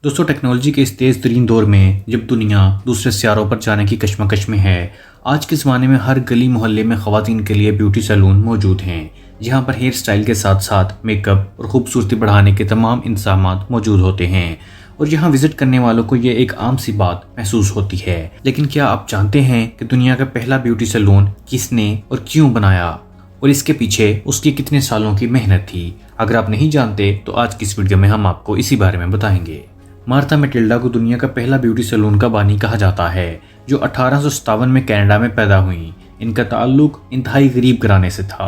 دوستوں ٹیکنالوجی کے اس تیز ترین دور میں جب دنیا دوسرے سیاروں پر جانے کی کشمکش میں ہے، آج کے زمانے میں ہر گلی محلے میں خواتین کے لیے بیوٹی سیلون موجود ہیں، جہاں پر ہیئر سٹائل کے ساتھ ساتھ میک اپ اور خوبصورتی بڑھانے کے تمام انتظامات موجود ہوتے ہیں، اور یہاں وزٹ کرنے والوں کو یہ ایک عام سی بات محسوس ہوتی ہے۔ لیکن کیا آپ جانتے ہیں کہ دنیا کا پہلا بیوٹی سیلون کس نے اور کیوں بنایا، اور اس کے پیچھے اس کی کتنے سالوں کی محنت تھی؟ اگر آپ نہیں جانتے تو آج کی اس ویڈیو میں ہم آپ کو اسی بارے میں بتائیں گے۔ مارتھا میٹلڈا کو دنیا کا پہلا بیوٹی سیلون کا بانی کہا جاتا ہے، جو 1857 میں کینیڈا میں پیدا ہوئیں۔ ان کا تعلق انتہائی غریب گھرانے سے تھا۔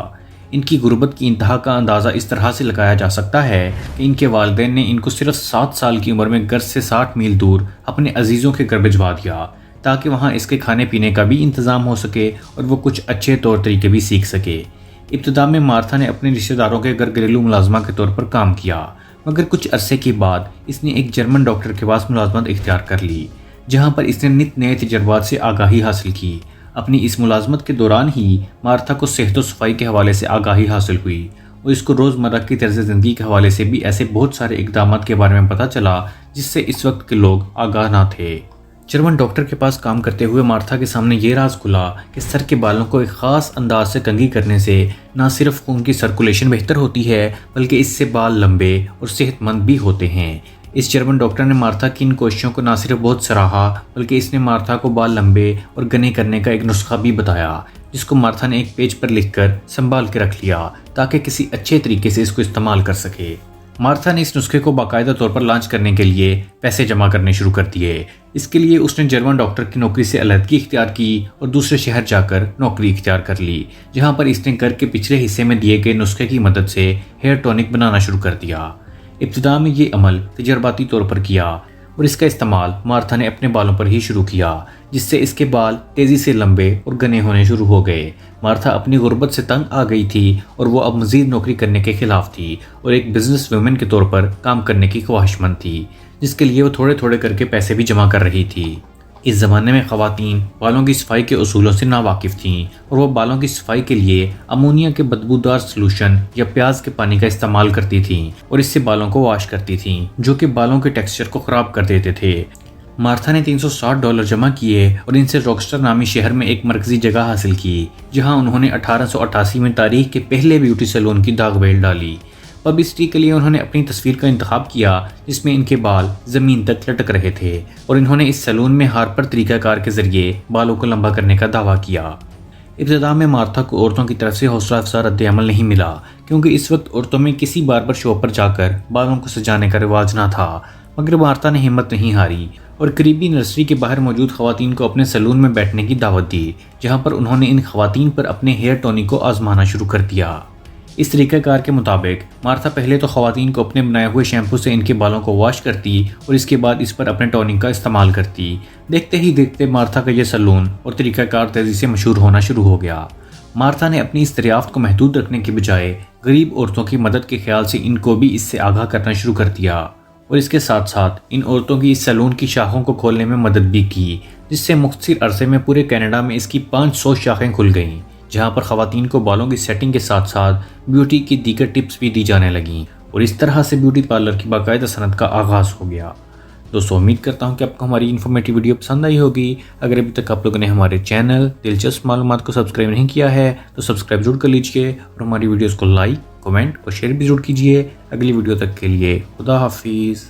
ان کی غربت کی انتہا کا اندازہ اس طرح سے لگایا جا سکتا ہے کہ ان کے والدین نے ان کو صرف 7 سال کی عمر میں گھر سے 60 میل دور اپنے عزیزوں کے گھر بھجوا دیا، تاکہ وہاں اس کے کھانے پینے کا بھی انتظام ہو سکے اور وہ کچھ اچھے طور طریقے بھی سیکھ سکے۔ ابتدا میں مارتھا نے اپنے رشتہ داروں کے گھر گھریلو ملازمہ کے طور پر کام کیا، مگر کچھ عرصے کے بعد اس نے ایک جرمن ڈاکٹر کے پاس ملازمت اختیار کر لی، جہاں پر اس نے نت نئے تجربات سے آگاہی حاصل کی۔ اپنی اس ملازمت کے دوران ہی مارتھا کو صحت و صفائی کے حوالے سے آگاہی حاصل ہوئی، اور اس کو روزمرہ کی طرز زندگی کے حوالے سے بھی ایسے بہت سارے اقدامات کے بارے میں پتہ چلا جس سے اس وقت کے لوگ آگاہ نہ تھے۔ جرمن ڈاکٹر کے پاس کام کرتے ہوئے مارتھا کے سامنے یہ راز کھلا کہ سر کے بالوں کو ایک خاص انداز سے کنگھی کرنے سے نہ صرف خون کی سرکولیشن بہتر ہوتی ہے، بلکہ اس سے بال لمبے اور صحت مند بھی ہوتے ہیں۔ اس جرمن ڈاکٹر نے مارتھا کی ان کوششوں کو نہ صرف بہت سراہا، بلکہ اس نے مارتھا کو بال لمبے اور گھنے کرنے کا ایک نسخہ بھی بتایا، جس کو مارتھا نے ایک پیج پر لکھ کر سنبھال کے رکھ لیا تاکہ کسی اچھے طریقے سے اس کو استعمال کر سکے۔ مارتھا نے اس نسخے کو باقاعدہ طور پر لانچ کرنے کے لیے پیسے جمع کرنے شروع کر دیے۔ اس کے لیے اس نے جرمن ڈاکٹر کی نوکری سے علیحدگی اختیار کی اور دوسرے شہر جا کر نوکری اختیار کر لی، جہاں پر اس نے گھر کے پچھلے حصے میں دیے گئے نسخے کی مدد سے ہیئر ٹونک بنانا شروع کر دیا۔ ابتدا میں یہ عمل تجرباتی طور پر کیا، اور اس کا استعمال مارتھا نے اپنے بالوں پر ہی شروع کیا، جس سے اس کے بال تیزی سے لمبے اور گھنے ہونے شروع ہو گئے۔ مارتھا اپنی غربت سے تنگ آ گئی تھی، اور وہ اب مزید نوکری کرنے کے خلاف تھی اور ایک بزنس ویمن کے طور پر کام کرنے کی خواہش مند تھی، جس کے لیے وہ تھوڑے تھوڑے کر کے پیسے بھی جمع کر رہی تھی۔ اس زمانے میں خواتین بالوں کی صفائی کے اصولوں سے ناواقف تھیں، اور وہ بالوں کی صفائی کے لیے امونیا کے بدبودار سلوشن یا پیاز کے پانی کا استعمال کرتی تھیں، اور اس سے بالوں کو واش کرتی تھیں، جو کہ بالوں کے ٹیکسچر کو خراب کر دیتے تھے۔ مارتھا نے $360 جمع کیے اور ان سے راکسٹر نامی شہر میں ایک مرکزی جگہ حاصل کی، جہاں انہوں نے 1888 میں تاریخ کے پہلے بیوٹی سیلون کی داغ بیل ڈالی۔ پبلسٹی کے لیے انہوں نے اپنی تصویر کا انتخاب کیا جس میں ان کے بال زمین تک لٹک رہے تھے، اور انہوں نے اس سیلون میں ہارپر طریقہ کار کے ذریعے بالوں کو لمبا کرنے کا دعویٰ کیا۔ ابتدا میں مارتھا کو عورتوں کی طرف سے حوصلہ افزا رد عمل نہیں ملا، کیونکہ اس وقت عورتوں میں کسی باربر شاپ پر جا کر بالوں کو سجانے کا رواج نہ تھا، مگر مارتھا نے ہمت نہیں ہاری اور قریبی نرسری کے باہر موجود خواتین کو اپنے سیلون میں بیٹھنے کی دعوت دی، جہاں پر انہوں نے ان خواتین پر اپنے ہیئر ٹونک کو آزمانا شروع کر دیا۔ اس طریقہ کار کے مطابق مارتھا پہلے تو خواتین کو اپنے بنائے ہوئے شیمپو سے ان کے بالوں کو واش کرتی اور اس کے بعد اس پر اپنے ٹونک کا استعمال کرتی۔ دیکھتے ہی دیکھتے مارتھا کا یہ سیلون اور طریقہ کار تیزی سے مشہور ہونا شروع ہو گیا۔ مارتھا نے اپنی اس دریافت کو محدود رکھنے کے بجائے غریب عورتوں کی مدد کے خیال سے ان کو بھی اس سے آگاہ کرنا شروع کر دیا، اور اس کے ساتھ ساتھ ان عورتوں کی اس سیلون کی شاخوں کو کھولنے میں مدد بھی کی، جس سے مختصر عرصے میں پورے کینیڈا میں اس کی 500 شاخیں کھل گئیں، جہاں پر خواتین کو بالوں کی سیٹنگ کے ساتھ ساتھ بیوٹی کی دیگر ٹپس بھی دی جانے لگیں، اور اس طرح سے بیوٹی پارلر کی باقاعدہ صنعت کا آغاز ہو گیا۔ دوستوں امید کرتا ہوں کہ آپ کو ہماری انفارمیٹیو ویڈیو پسند آئی ہوگی۔ اگر ابھی تک آپ لوگوں نے ہمارے چینل دلچسپ معلومات کو سبسکرائب نہیں کیا ہے تو سبسکرائب ضرور کر لیجئے، اور ہماری ویڈیوز کو لائک، کمنٹ اور شیئر بھی ضرور کیجئے۔ اگلی ویڈیو تک کے لیے خدا حافظ۔